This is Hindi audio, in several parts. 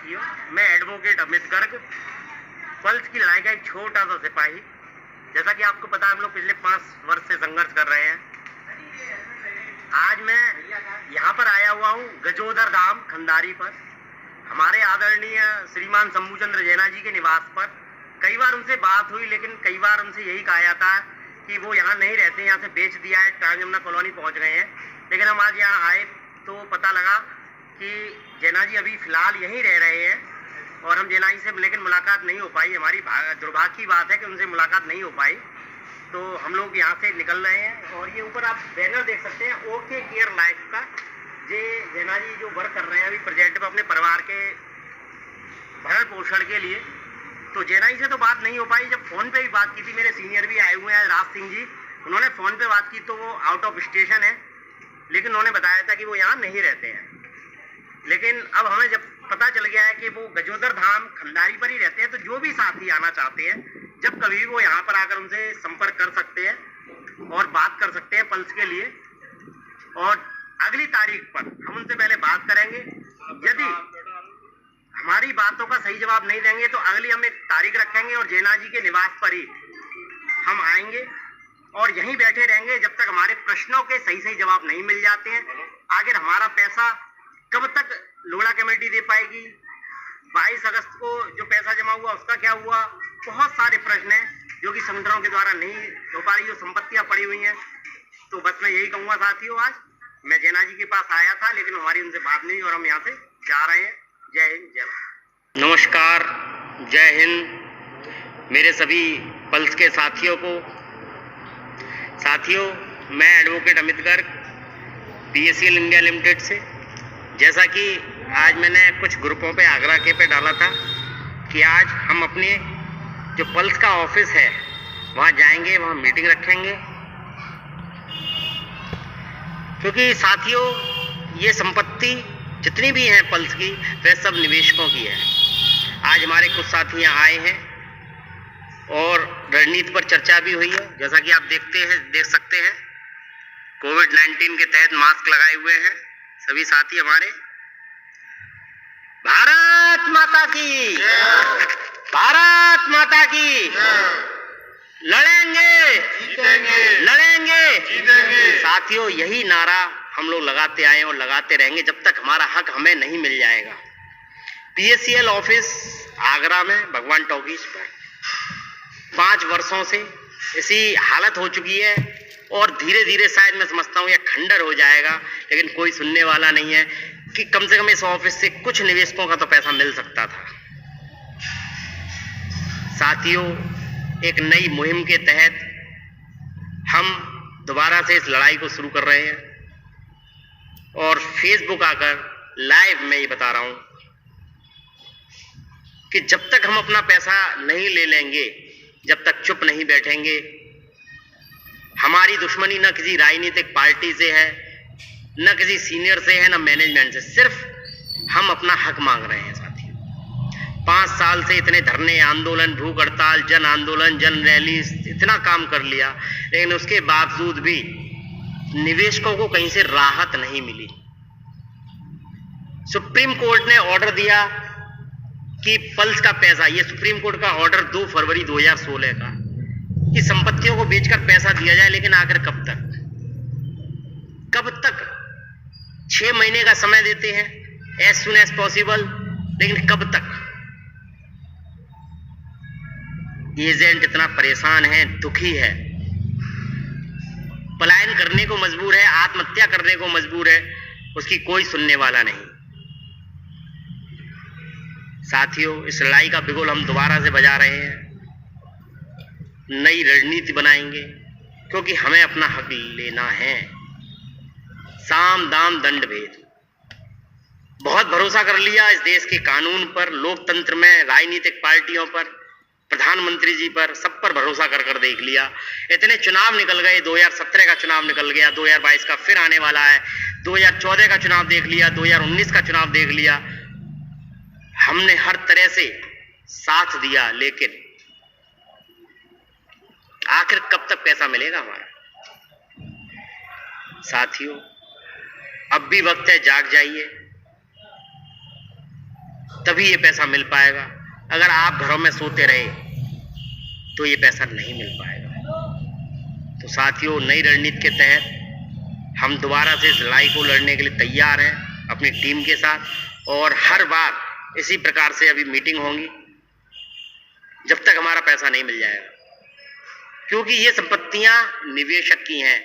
साथियों, मैं एडवोकेट अमित गर्ग, पल्स की लड़ाई का एक छोटा सा सिपाही। जैसा कि आपको पता है, हम लोग पिछले 5 वर्ष से संघर्ष कर रहे हैं। आज मैं यहाँ पर आया हुआ हूँ गजोदर धाम खंडारी पर, हमारे आदरणीय श्रीमान शंभूचंद्र जैना जी के निवास पर। कई बार उनसे बात हुई, लेकिन कई बार उनसे यही कहा जाता है कि वो यहाँ नहीं रहते, यहाँ से बेच दिया है, ट्रांसजमुना कॉलोनी पहुँच गए हैं। लेकिन हम आज यहाँ आए तो पता लगा कि जैना जी अभी फिलहाल यहीं रह रहे हैं और हम जैना जी से लेकिन मुलाकात नहीं हो पाई। हमारी दुर्भाग्य की बात है कि उनसे मुलाकात नहीं हो पाई। तो हम लोग यहाँ से निकल रहे हैं और ये ऊपर आप बैनर देख सकते हैं ओके केयर लाइफ का। ये जैना जी जो वर्क कर रहे हैं अभी प्रोजेक्ट पर अपने परिवार के भरण पोषण के लिए। तो जैना जी से तो बात नहीं हो पाई। जब फोन पे भी बात की थी, मेरे सीनियर भी आए हुए हैं राज सिंह जी, उन्होंने फोन पे बात की तो वो आउट ऑफ स्टेशन है, लेकिन उन्होंने बताया था कि वो यहाँ नहीं रहते हैं। लेकिन अब हमें जब पता चल गया है कि वो गजोदर धाम खंडारी पर ही रहते हैं, तो जो भी साथी आना चाहते हैं, जब कभी भी वो यहाँ पर आकर उनसे संपर्क कर सकते हैं और बात कर सकते हैं पल्स के लिए। और अगली तारीख पर हम उनसे पहले बात करेंगे। यदि हमारी बातों का सही जवाब नहीं देंगे तो अगली हम एक तारीख रखेंगे और जैना जी के निवास पर ही हम आएंगे और यहीं बैठे रहेंगे जब तक हमारे प्रश्नों के सही सही जवाब नहीं मिल जाते हैं। आखिर हमारा पैसा कब तक लोढ़ा कमेटी दे पाएगी? 22 अगस्त को जो पैसा जमा हुआ उसका क्या हुआ? बहुत सारे प्रश्न हैं जो कि संगठनों के द्वारा नहीं हो पा रही, जो संपत्तियां पड़ी हुई हैं। तो बस मैं यही कहूंगा साथियों, आज मैं जैना जी के पास आया था लेकिन हमारी उनसे बात नहीं और हम यहाँ से जा रहे हैं। जय हिंद, जय भारत। नमस्कार, जय हिंद मेरे सभी पल्स के साथियों को। साथियों, मैं advocate Amit Garg, PACL India limited से। जैसा कि आज मैंने कुछ ग्रुपों पे आग्रह के पे डाला था कि आज हम अपने जो पल्स का ऑफिस है वहाँ जाएंगे, वहाँ मीटिंग रखेंगे, क्योंकि साथियों ये संपत्ति जितनी भी हैं पल्स की, वह सब निवेशकों की है। आज हमारे कुछ साथी यहाँ आए हैं और रणनीति पर चर्चा भी हुई है। जैसा कि आप देख सकते हैं, कोविड-19 के तहत मास्क लगाए हुए हैं सभी साथी हमारे। भारत माता की, भारत माता की। लड़ेंगे जीतेंगे, लड़ेंगे जीतेंगे। साथियों, यही नारा हम लोग लगाते आए और लगाते रहेंगे जब तक हमारा हक हमें नहीं मिल जाएगा। PACL ऑफिस आगरा में भगवान टॉकीज पर 5 वर्षों से ऐसी हालत हो चुकी है और धीरे धीरे शायद मैं समझता हूँ यह खंडर हो जाएगा, लेकिन कोई सुनने वाला नहीं है कि कम से कम इस ऑफिस से कुछ निवेशकों का तो पैसा मिल सकता था। साथियों, एक नई मुहिम के तहत हम दोबारा से इस लड़ाई को शुरू कर रहे हैं और फेसबुक आकर लाइव में ये बता रहा हूं कि जब तक हम अपना पैसा नहीं ले लेंगे, जब तक चुप नहीं बैठेंगे, हमारी दुश्मनी न किसी राजनीतिक पार्टी से है, न किसी सीनियर से है, न मैनेजमेंट से। सिर्फ हम अपना हक मांग रहे हैं साथियों। 5 साल से इतने धरने, आंदोलन, भूख हड़ताल, जन आंदोलन, जन रैली, इतना काम कर लिया, लेकिन उसके बावजूद भी निवेशकों को कहीं से राहत नहीं मिली। सुप्रीम कोर्ट ने ऑर्डर दिया कि पल्स का पैसा, ये सुप्रीम कोर्ट का ऑर्डर 2 फरवरी 2016 का, कि संपत्तियों को बेचकर पैसा दिया जाए, लेकिन आखिर कब तक? कब तक? 6 महीने का समय देते हैं, एज सुन एज पॉसिबल, लेकिन कब तक? एजेंट इतना परेशान है, दुखी है, पलायन करने को मजबूर है, आत्महत्या करने को मजबूर है, उसकी कोई सुनने वाला नहीं। साथियों, इस लड़ाई का बिगुल हम दोबारा से बजा रहे हैं, नई रणनीति बनाएंगे, क्योंकि हमें अपना हक लेना है। साम दाम दंड भेद, बहुत भरोसा कर लिया इस देश के कानून पर, लोकतंत्र में, राजनीतिक पार्टियों पर, प्रधानमंत्री जी पर, सब पर भरोसा कर कर देख लिया। इतने चुनाव निकल गए, 2017 का चुनाव निकल गया, 2022 का फिर आने वाला है, 2014 का चुनाव देख लिया, 2019 का चुनाव देख लिया। हमने हर तरह से साथ दिया, लेकिन आखिर कब तक पैसा मिलेगा हमारा? साथियों, अब भी वक्त है, जाग जाइए। तभी ये पैसा मिल पाएगा। अगर आप घरों में सोते रहे तो ये पैसा नहीं मिल पाएगा। तो साथियों, नई रणनीति के तहत हम दोबारा से इस लड़ाई को लड़ने के लिए तैयार हैं अपनी टीम के साथ, और हर बार इसी प्रकार से अभी मीटिंग होंगी जब तक हमारा पैसा नहीं मिल जाएगा, क्योंकि ये संपत्तियां निवेशक की हैं।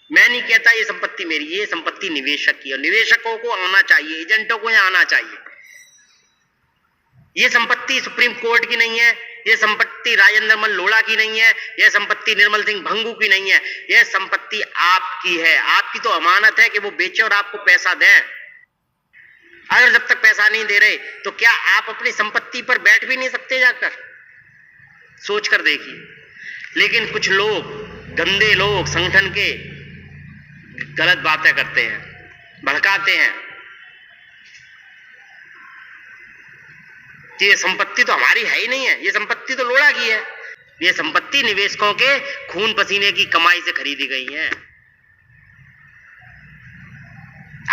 मैं नहीं कहता ये संपत्ति मेरी, ये संपत्ति निवेशक की है। निवेशकों को आना चाहिए, एजेंटों को यहाँ आना चाहिए। ये संपत्ति सुप्रीम कोर्ट की नहीं है, ये संपत्ति राजेंद्र मल लोढ़ा की नहीं है, यह संपत्ति निर्मल सिंह भंगू की नहीं है, यह संपत्ति आपकी है। आपकी तो अमानत है कि वो बेचे और आपको पैसा दें। अगर जब तक पैसा नहीं दे रहे तो क्या आप अपनी संपत्ति पर बैठ भी नहीं सकते? जाकर सोच कर देखिए। लेकिन कुछ लोग, गंदे लोग संगठन के, गलत बातें करते हैं, भड़काते हैं कि ये संपत्ति तो हमारी है ही नहीं है, ये संपत्ति तो लोढ़ा की है। ये संपत्ति निवेशकों के खून पसीने की कमाई से खरीदी गई है।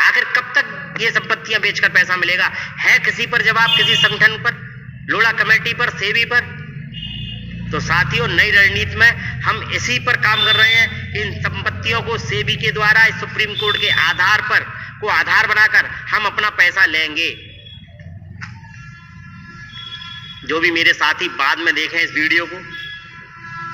आखिर कब तक ये संपत्तियां बेचकर पैसा मिलेगा? है किसी पर जवाब, किसी संगठन पर, लोढ़ा कमेटी पर, सेबी पर? तो साथियों, नई रणनीति में हम इसी पर काम कर रहे हैं कि इन संपत्तियों को सेबी के द्वारा इस सुप्रीम कोर्ट के आधार पर को आधार बनाकर हम अपना पैसा लेंगे। जो भी मेरे साथी बाद में देखें इस वीडियो को,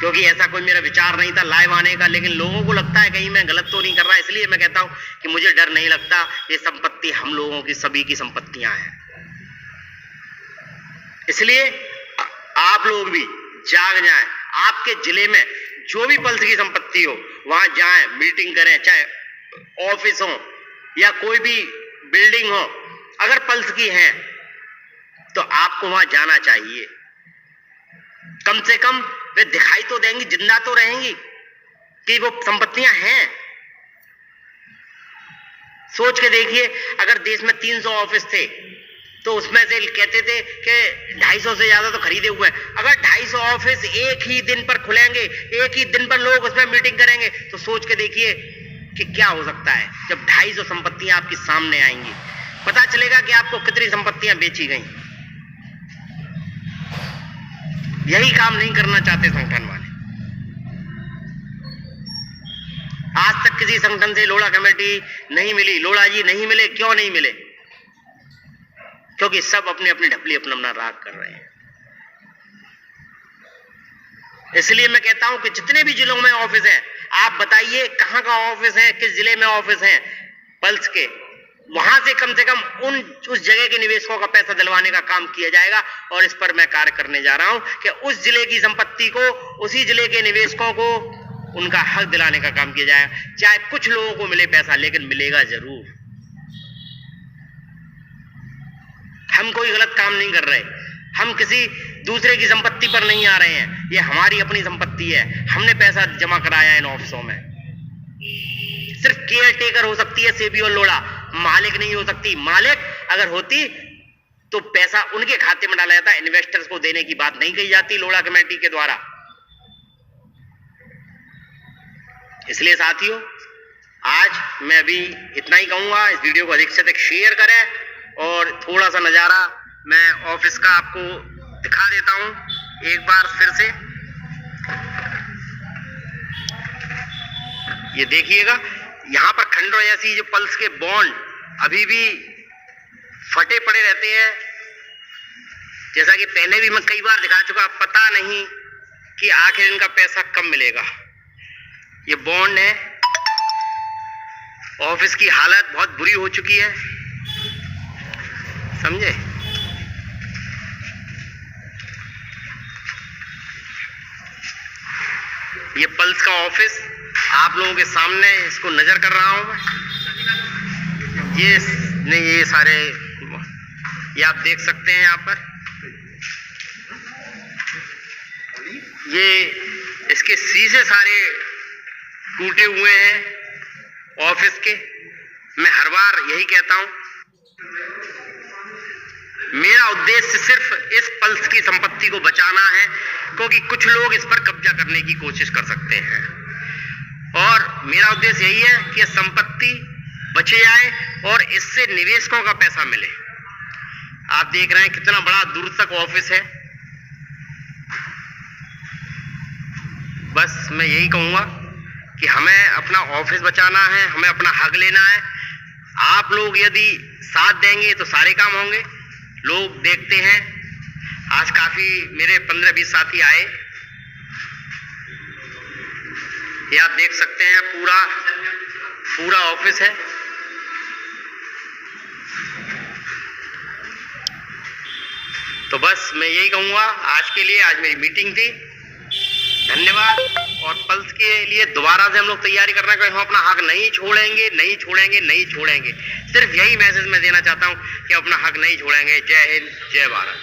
क्योंकि ऐसा कोई मेरा विचार नहीं था लाइव आने का, लेकिन लोगों को लगता है कहीं मैं गलत तो नहीं कर रहा, इसलिए मैं कहता हूं कि मुझे डर नहीं लगता। ये संपत्ति हम लोगों की, सभी की संपत्तियां हैं। इसलिए आप लोग भी जाग जाएं। आपके जिले में जो भी पल्स की संपत्ति हो वहां जाएं, मीटिंग करें, चाहे ऑफिस हो या कोई भी बिल्डिंग हो। अगर पल्स की है तो आपको वहां जाना चाहिए। कम से कम वे दिखाई तो देंगी, जिंदा तो रहेंगी कि वो संपत्तियां हैं। सोच के देखिए, अगर देश में 300 ऑफिस थे तो उसमें से कहते थे कि 250 से ज्यादा तो खरीदे हुए हैं। अगर 250 ऑफिस एक ही दिन पर खुलेंगे, एक ही दिन पर लोग उसमें मीटिंग करेंगे, तो सोच के देखिए कि क्या हो सकता है। जब 250 संपत्तियां आपके सामने आएंगी, पता चलेगा कि आपको कितनी संपत्तियां बेची गई। यही काम नहीं करना चाहते संगठन वाले। आज तक किसी संगठन से लोढ़ा कमेटी नहीं मिली, लोढ़ा जी नहीं मिले। क्यों नहीं मिले? क्योंकि सब अपनी अपनी ढपली अपना राग कर रहे हैं। इसलिए मैं कहता हूं कि जितने भी जिलों में ऑफिस हैं, आप बताइए कहां का ऑफिस है, किस जिले में ऑफिस है पल्स के, वहां से कम उस जगह के निवेशकों का पैसा दिलवाने का काम किया जाएगा। और इस पर मैं कार्य करने जा रहा हूं कि उस जिले की संपत्ति को, उसी जिले के निवेशकों को उनका हक दिलाने का काम किया जाएगा। चाहे कुछ लोगों को मिले पैसा, लेकिन मिलेगा जरूर। हम कोई गलत काम नहीं कर रहे, हम किसी दूसरे की संपत्ति पर नहीं आ रहे हैं। ये हमारी अपनी संपत्ति है। हमने पैसा जमा कराया इन ऑफिसों में। सिर्फ केयर टेकर हो सकती है सेबी और लोढ़ा, मालिक नहीं हो सकती। मालिक अगर होती तो पैसा उनके खाते में डाला जाता, इन्वेस्टर्स को देने की बात नहीं कही जाती लोढ़ा कमेटी के द्वारा। इसलिए साथियों, आज मैं अभी इतना ही कहूंगा। इस वीडियो को अधिक से अधिक शेयर करें और थोड़ा सा नजारा मैं ऑफिस का आपको दिखा देता हूं एक बार फिर से। ये देखिएगा, यहां पर खंडों जैसी जो पल्स के बॉन्ड अभी भी फटे पड़े रहते हैं। जैसा कि पहले भी मैं कई बार दिखा चुका, पता नहीं कि आखिर इनका पैसा कब मिलेगा। ये बॉन्ड है। ऑफिस की हालत बहुत बुरी हो चुकी है, समझे। ये पल्स का ऑफिस आप लोगों के सामने इसको नजर कर रहा हूं मैं। ये सारे ये आप देख सकते हैं। यहाँ पर ये इसके शीशे सारे टूटे हुए हैं ऑफिस के। मैं हर बार यही कहता हूं, मेरा उद्देश्य सिर्फ इस पल्स की संपत्ति को बचाना है, क्योंकि कुछ लोग इस पर कब्जा करने की कोशिश कर सकते हैं। और मेरा उद्देश्य यही है कि संपत्ति बचे जाए और इससे निवेशकों का पैसा मिले। आप देख रहे हैं कितना बड़ा दूर तक ऑफिस है। बस मैं यही कहूंगा कि हमें अपना ऑफिस बचाना है, हमें अपना हक लेना है। आप लोग यदि साथ देंगे तो सारे काम होंगे। लोग देखते हैं, आज काफी मेरे 15-20 साथी आए। ये आप देख सकते हैं पूरा ऑफिस है। तो बस मैं यही कहूंगा आज के लिए, आज मेरी मीटिंग थी। धन्यवाद। और पल्स के लिए दोबारा से हम लोग तैयारी कर रहे हैं कि हम अपना हक नहीं छोड़ेंगे, नहीं छोड़ेंगे, नहीं छोड़ेंगे। सिर्फ यही मैसेज मैं देना चाहता हूं कि अपना हक नहीं छोड़ेंगे। जय हिंद, जय भारत।